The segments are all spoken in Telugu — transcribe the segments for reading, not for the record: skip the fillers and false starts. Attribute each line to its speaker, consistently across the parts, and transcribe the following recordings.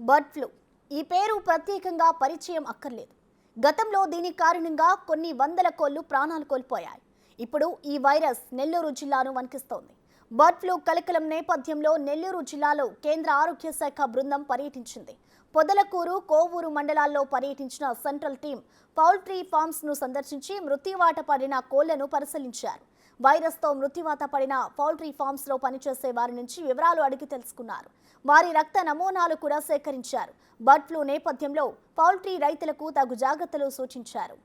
Speaker 1: బర్డ్ ఫ్లూ ఈ పేరు ప్రత్యేకంగా పరిచయం అక్కర్లేదు. గతంలో దీని కారణంగా కొన్ని వందల కోళ్లు ప్రాణాలు కోల్పోయాయి. ఇప్పుడు ఈ వైరస్ నెల్లూరు జిల్లాను వణికిస్తోంది. బర్డ్ ఫ్లూ కలకలం నేపథ్యంలో నెల్లూరు జిల్లాలో కేంద్ర ఆరోగ్య శాఖ బృందం పర్యటించింది. పొదలకూరు, కోవూరు మండలాల్లో పర్యటించిన సెంట్రల్ టీం పౌల్ట్రీ ఫార్మ్స్ ను సందర్శించి మృత్యువాత పడిన కోళ్లను పరిశీలించారు. వైరస్తో మృత్యువాత పడిన పౌల్ట్రీ ఫార్మ్స్ లో పనిచేసే వారి నుంచి వివరాలు అడిగి తెలుసుకున్నారు. వారి రక్త నమూనాలు కూడా సేకరించారు. బర్డ్ ఫ్లూ నేపథ్యంలో పౌల్ట్రీ రైతులకు తగు జాగ్రత్తలు సూచించారు.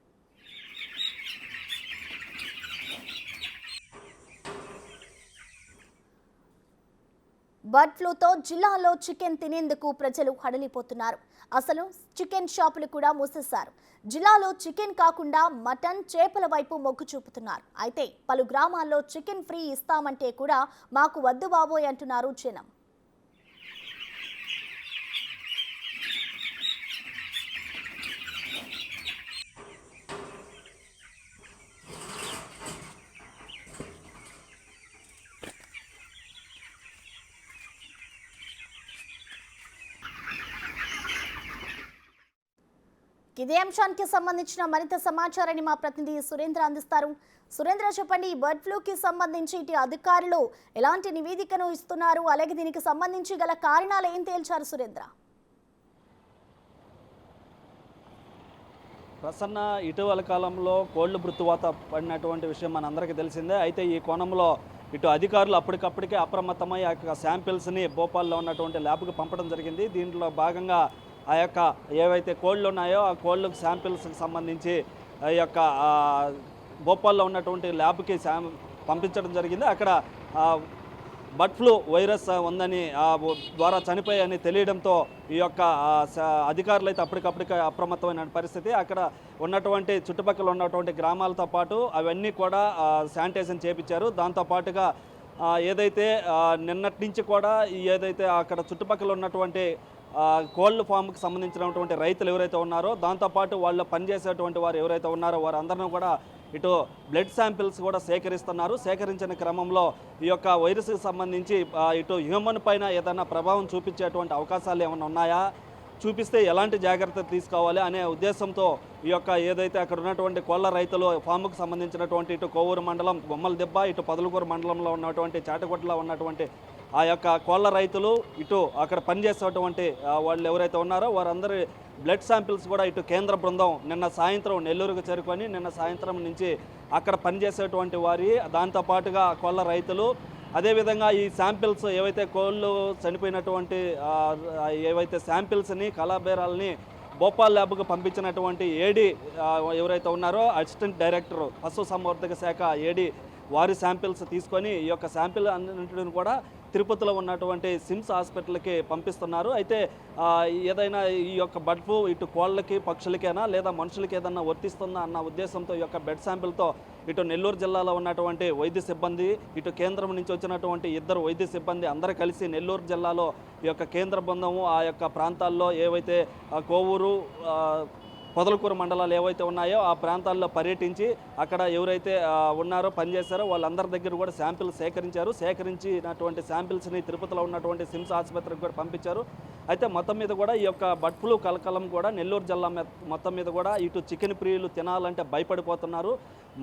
Speaker 1: బర్డ్ ఫ్లూతో జిల్లాలో చికెన్ తినేందుకు ప్రజలు హడలిపోతున్నారు. అసలు చికెన్ షాపులు కూడా మూసేశారు. జిల్లాలో చికెన్ కాకుండా మటన్, చేపల వైపు మొగ్గు చూపుతున్నారు. అయితే పలు గ్రామాల్లో చికెన్ ఫ్రీ ఇస్తామంటే కూడా మాకు వద్దు బాబోయ్ అంటున్నారు జనం. ఇదే అంశానికి సంబంధించిన మరింత సమాచారాన్ని మా ప్రతినిధి సురేంద్ర అందిస్తారు. సురేంద్ర, చెప్పండి, ఈ బర్డ్ ఫ్లూకి సంబంధించి ఇటు అధికారులు ఎలాంటి నివేదికను ఇస్తున్నారు, అలాగే దీనికి సంబంధించి గల కారణాలు ఏం తేల్చారు సురేంద్ర?
Speaker 2: ప్రసన్న, ఇటీవల కాలంలో కోళ్లు మృత్యువాత పడినటువంటి విషయం మనందరికీ తెలిసిందే. అయితే ఈ కోణంలో ఇటు అధికారులు అప్పటికప్పటికే అప్రమత్తమై ఆ యొక్క శాంపిల్స్ని భోపాల్లో ఉన్నటువంటి ల్యాబ్కి పంపడం జరిగింది. దీంట్లో భాగంగా ఆ యొక్క ఏవైతే కోళ్ళు ఉన్నాయో ఆ కోళ్ళకు శాంపిల్స్కి సంబంధించి ఆ యొక్క భోపాల్లో ఉన్నటువంటి ల్యాబ్కి పంపించడం జరిగింది. అక్కడ బర్డ్ ఫ్లూ వైరస్ ఉందని ద్వారా చనిపోయాయని తెలియడంతో ఈ యొక్క అధికారులు అయితే అప్పటికప్పటికే అప్రమత్తమైన పరిస్థితి. అక్కడ ఉన్నటువంటి చుట్టుపక్కల ఉన్నటువంటి గ్రామాలతో పాటు అవన్నీ కూడా శానిటైజేషన్ చేయించారు. దాంతోపాటుగా ఏదైతే నిన్నటి నుంచి కూడా ఏదైతే అక్కడ చుట్టుపక్కల ఉన్నటువంటి కోళ్ళ ఫామ్కి సంబంధించినటువంటి రైతులు ఎవరైతే ఉన్నారో, దాంతోపాటు వాళ్ళు పనిచేసేటువంటి వారు ఎవరైతే ఉన్నారో వారందరినీ కూడా ఇటు బ్లడ్ శాంపిల్స్ కూడా సేకరిస్తున్నారు. సేకరించిన క్రమంలో ఈ యొక్క వైరస్కి సంబంధించి ఇటు హ్యూమన్ పైన ఏదైనా ప్రభావం చూపించేటువంటి అవకాశాలు ఏమైనా ఉన్నాయా, చూపిస్తే ఎలాంటి జాగ్రత్తలు తీసుకోవాలి అనే ఉద్దేశంతో ఈ యొక్క ఏదైతే అక్కడ ఉన్నటువంటి కోళ్ళ రైతులు ఫామ్కు సంబంధించినటువంటి ఇటు కోవూరు మండలం బొమ్మల దెబ్బ, ఇటు పొదలకూరు మండలంలో ఉన్నటువంటి చాటగుట్టలో ఉన్నటువంటి ఆ యొక్క కోళ్ళ రైతులు, ఇటు అక్కడ పనిచేసేటువంటి వాళ్ళు ఎవరైతే ఉన్నారో వారందరి బ్లడ్ శాంపిల్స్ కూడా ఇటు కేంద్ర బృందం నిన్న సాయంత్రం నెల్లూరుకు చేరుకొని నిన్న సాయంత్రం నుంచి అక్కడ పనిచేసేటువంటి వారి దాంతోపాటుగా కోళ్ళ రైతులు, అదేవిధంగా ఈ శాంపిల్స్ ఏవైతే కోళ్ళు చనిపోయినటువంటి ఏవైతే శాంపిల్స్ని కళాబేరాలని భోపాల్ ల్యాబ్కు పంపించినటువంటి ఏడీ ఎవరైతే ఉన్నారో అసిస్టెంట్ డైరెక్టర్ పశుసంవర్ధక శాఖ ఏడీ వారి శాంపిల్స్ తీసుకొని ఈ యొక్క శాంపిల్ అన్నింటిని కూడా తిరుపతిలో ఉన్నటువంటి సిమ్స్ హాస్పిటల్కి పంపిస్తున్నారు. అయితే ఏదైనా ఈ యొక్క బర్డ్ ఫ్లూ ఇటు కోళ్ళకి, పక్షులకైనా లేదా మనుషులకి ఏదన్నా వర్తిస్తుందా అన్న ఉద్దేశంతో ఈ యొక్క బ్లడ్ శాంపిల్తో ఇటు నెల్లూరు జిల్లాలో ఉన్నటువంటి వైద్య సిబ్బంది, ఇటు కేంద్రం నుంచి వచ్చినటువంటి 2 వైద్య సిబ్బంది అందరూ కలిసి నెల్లూరు జిల్లాలో ఈ యొక్క కేంద్ర బృందము ఆ యొక్క ప్రాంతాల్లో ఏవైతే కోవూరు, పొదలకూరు మండలాలు ఏవైతే ఉన్నాయో ఆ ప్రాంతాల్లో పర్యటించి అక్కడ ఎవరైతే ఉన్నారో పనిచేశారో వాళ్ళందరి దగ్గర కూడా శాంపిల్ సేకరించారు. సేకరించినటువంటి శాంపిల్స్ని తిరుపతిలో ఉన్నటువంటి సిమ్స్ ఆసుపత్రికి కూడా పంపించారు. అయితే మొత్తం మీద కూడా ఈ యొక్క బర్డ్ ఫ్లూ కలకలం కూడా నెల్లూరు జిల్లా మొత్తం మీద కూడా ఇటు చికెన్ ప్రియులు తినాలంటే భయపడిపోతున్నారు.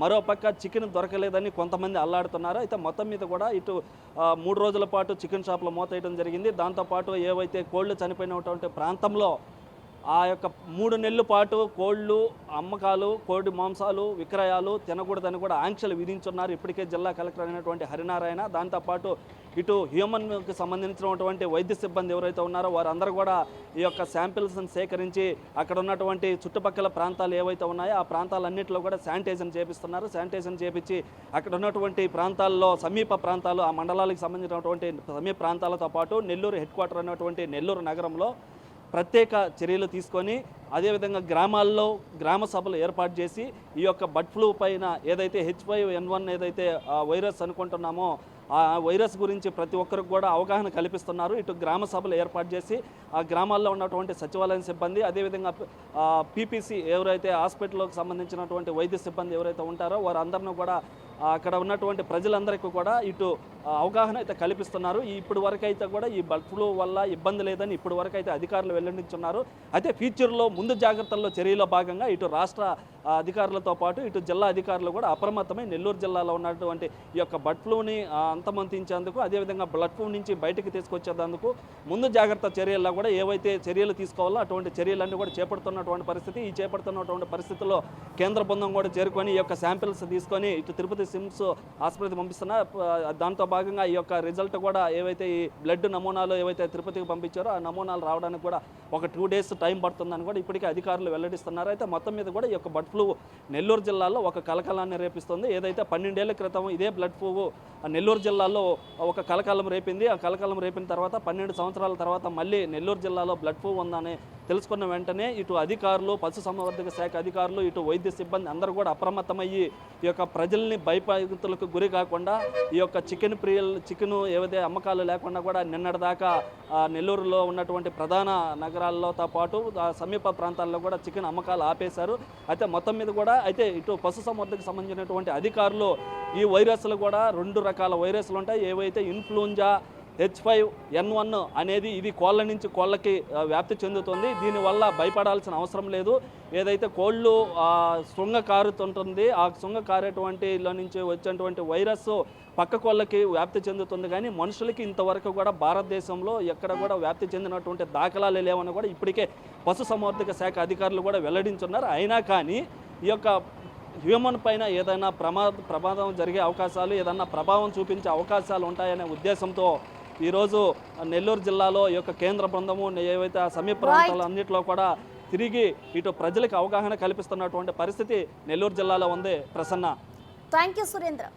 Speaker 2: మరోపక్క చికెన్ దొరకలేదని కొంతమంది అల్లాడుతున్నారు. అయితే మొత్తం మీద కూడా ఇటు 3 రోజుల పాటు చికెన్ షాపులు మూతేయడం జరిగింది. దాంతోపాటు ఏవైతే కోళ్ళు చనిపోయినటువంటి ప్రాంతంలో ఆ యొక్క 3 నెలల పాటు కోళ్ళు అమ్మకాలు, కోడి మాంసాలు విక్రయాలు తినకూడదని కూడా ఆంక్షలు విధించున్నారు ఇప్పటికే జిల్లా కలెక్టర్ అయినటువంటి హరినారాయణ. దాంతోపాటు ఇటు హ్యూమన్కి సంబంధించినటువంటి వైద్య సిబ్బంది ఎవరైతే ఉన్నారో వారందరూ కూడా ఈ యొక్క శాంపిల్స్ని సేకరించి అక్కడ ఉన్నటువంటి చుట్టుపక్కల ప్రాంతాలు ఏవైతే ఉన్నాయో ఆ ప్రాంతాలన్నింటిలో కూడా శానిటైజేషన్ చేపిస్తున్నారు. శానిటైజేషన్ చేపించి అక్కడ ఉన్నటువంటి ప్రాంతాల్లో సమీప ప్రాంతాలు, ఆ మండలాలకు సంబంధించినటువంటి సమీప ప్రాంతాలతో పాటు నెల్లూరు హెడ్ క్వార్టర్ అయినటువంటి నెల్లూరు నగరంలో ప్రత్యేక చర్యలు తీసుకొని అదేవిధంగా గ్రామాల్లో గ్రామ సభలు ఏర్పాటు చేసి ఈ యొక్క బర్డ్ ఫ్లూ పైన ఏదైతే H5N1 ఏదైతే వైరస్ అనుకుంటున్నామో ఆ వైరస్ గురించి ప్రతి ఒక్కరికి కూడా అవగాహన కల్పిస్తున్నారు. ఇటు గ్రామ సభలు ఏర్పాటు చేసి ఆ గ్రామాల్లో ఉన్నటువంటి సచివాలయం సిబ్బంది, అదేవిధంగా పీపీసీ ఎవరైతే హాస్పిటల్కి సంబంధించినటువంటి వైద్య సిబ్బంది ఎవరైతే ఉంటారో వారందరినీ కూడా అక్కడ ఉన్నటువంటి ప్రజలందరికీ కూడా ఇటు అవగాహన అయితే కల్పిస్తున్నారు. ఇప్పటి వరకు అయితే కూడా ఈ బర్డ్ ఫ్లూ వల్ల ఇబ్బంది లేదని ఇప్పటి వరకు అయితే అధికారులు వెల్లడించున్నారు. అయితే ఫ్యూచర్లో ముందు జాగ్రత్తల్లో చర్యలో భాగంగా ఇటు రాష్ట్ర అధికారులతో పాటు ఇటు జిల్లా అధికారులు కూడా అప్రమత్తమై నెల్లూరు జిల్లాలో ఉన్నటువంటి ఈ యొక్క బర్డ్ ఫ్లూని అంతమొందించేందుకు, అదేవిధంగా బర్డ్ ఫ్లూ నుంచి బయటకు తీసుకొచ్చేందుకు ముందు జాగ్రత్త చర్యల్లో కూడా ఏవైతే చర్యలు తీసుకోవాలో అటువంటి చర్యలన్నీ కూడా చేపడుతున్నటువంటి పరిస్థితి. ఈ చేపడుతున్నటువంటి పరిస్థితుల్లో కేంద్ర బృందం కూడా చేరుకొని ఈ యొక్క శాంపిల్స్ తీసుకొని ఇటు తిరుపతి సిమ్స్ ఆసుపత్రికి పంపిస్తున్నా. దాంతో భాగంగా ఈ యొక్క రిజల్ట్ కూడా ఏవైతే ఈ బ్లడ్ నమూనాలు ఏవైతే తిరుపతికి పంపించారో ఆ నమూనాలు రావడానికి కూడా ఒక 2 days టైం పడుతుందని కూడా ఇప్పటికే అధికారులు వెల్లడిస్తున్నారు. అయితే మొత్తం మీద కూడా ఈ యొక్క బర్డ్ ఫ్లూ నెల్లూరు జిల్లాలో ఒక కలకలాన్ని రేపిస్తుంది. ఏదైతే 12 ఏళ్ల క్రితం ఇదే బ్లడ్ ఫ్లూ నెల్లూరు జిల్లాలో ఒక కలకలం రేపింది. ఆ కలకలం రేపిన తర్వాత 12 సంవత్సరాల తర్వాత మళ్ళీ నెల్లూరు జిల్లాలో బ్లడ్ ఫ్లూ ఉందని తెలుసుకున్న వెంటనే ఇటు అధికారులు, పశుసంవర్ధక శాఖ అధికారులు, ఇటు వైద్య సిబ్బంది అందరూ కూడా అప్రమత్తమయ్యి ఈ యొక్క ప్రజల్ని భయపడుతులకు గురి కాకుండా ఈ యొక్క చికెన్ ఏవైతే అమ్మకాలు లేకుండా కూడా నిన్నటిదాకా నెల్లూరులో ఉన్నటువంటి ప్రధాన నగరాలతో పాటు సమీప ప్రాంతాల్లో కూడా చికెన్ అమ్మకాలు ఆపేశారు. అయితే మొత్తం మీద కూడా అయితే ఇటు పశుసంవర్ధకు సంబంధించినటువంటి అధికారులు ఈ వైరస్లు కూడా 2 రకాల వైరస్లు ఉంటాయి. ఏవైతే ఇన్ఫ్లుయెంజా H5N1 అనేది ఇది కోళ్ళ నుంచి కోళ్ళకి వ్యాప్తి చెందుతుంది. దీనివల్ల భయపడాల్సిన అవసరం లేదు. ఏదైతే కోళ్ళు శృంగ కారుతుంటుంది, ఆ శృంగ కారేటువంటిలో నుంచి వచ్చేటువంటి వైరస్ పక్క కోళ్ళకి వ్యాప్తి చెందుతుంది. కానీ మనుషులకి ఇంతవరకు కూడా భారతదేశంలో ఎక్కడ కూడా వ్యాప్తి చెందినటువంటి దాఖలాలు లేవని కూడా ఇప్పటికే పశుసంవర్ధక శాఖ అధికారులు కూడా వెల్లడించున్నారు. అయినా కానీ ఈ యొక్క హ్యూమన్ పైన ఏదైనా ప్రమాదం జరిగే అవకాశాలు, ఏదైనా ప్రభావం చూపించే అవకాశాలు ఉంటాయనే ఉద్దేశంతో ఈరోజు నెల్లూరు జిల్లాలో ఈ యొక్క కేంద్ర బృందము ఏవైతే ఆ సమీప ప్రాంతాలు అన్నింటిలో కూడా తిరిగి ఇటు ప్రజలకు అవగాహన కల్పిస్తున్నటువంటి పరిస్థితి నెల్లూరు జిల్లాలో ఉంది. ప్రసన్న.
Speaker 1: Thank you Surendra.